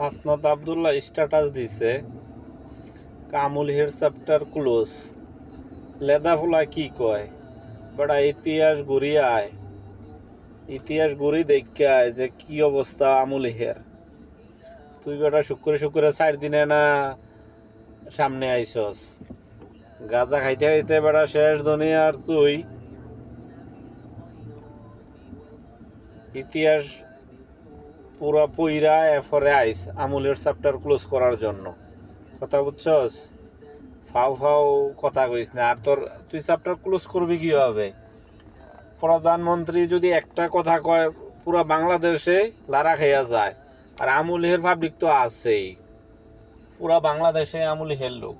Hasnat Abdullah status দিছে কামুল হের chapter close. লেদা ফুলা কি কয় বেটা, ইতিহাস ঘুরিয়ে আয়, ইতিহাস ঘুরি দেখে আয় যে কি অবস্থা আমুল হের। তুই বেটা শুক্রে শুক্রে 4 দিনে না সামনে আইসস, গাঁজা খাইতে খাইতে বেটা শেষ দুনিয়ার। তুই ইতিহাস পুরা পইরা এরপরে আইস আমুলের চ্যাপ্টার ক্লোজ করার জন্য। কথা বুঝছস? ফাও ফাও কথা কইস না। আর তুই চ্যাপ্টার ক্লোজ করবি কিভাবে? প্রধানমন্ত্রী যদি একটা কথা কয় পুরা বাংলাদেশে লারা খাইয়া যায়। আর আমুল হের পাবলিক তো আছেই, পুরা বাংলাদেশে আমুল হের লোক।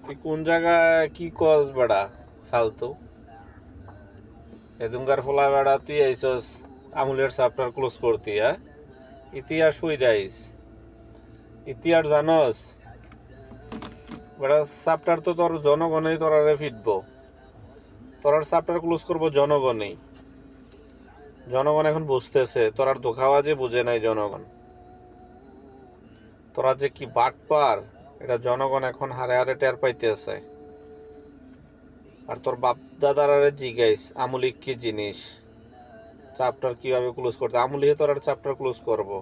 তুই কোন জায়গায় কি কস বেড়া ফালতু? এদুমকার ফোলা বেড়া তুই আইসস আমুলের চ্যাপ্টার ক্লোজ করতি? হ্যাঁ, ইতিহাস হই যাইস, ইতিহাস জানস বেড়া। চ্যাপ্টার তো তোর জনগণেই তোরারে ফিটব, তোরার চ্যাপ্টার ক্লোজ করবো জনগণেই। জনগণ এখন বুঝতেছে তোরার ধোঁকাবাজি বুঝে নাই জনগণ। তোরা যে কি বাটপার এটা জনগণ এখন হারে হারে টের পাইতেছে। আর তোর বাপ দাদারে জিগাইস আমুলিক কি জিনিস, চ্যাপ্টার কিভাবে ক্লোজ করতে। আমুলিকে তোর চ্যাপ্টার ক্লোজ করবো।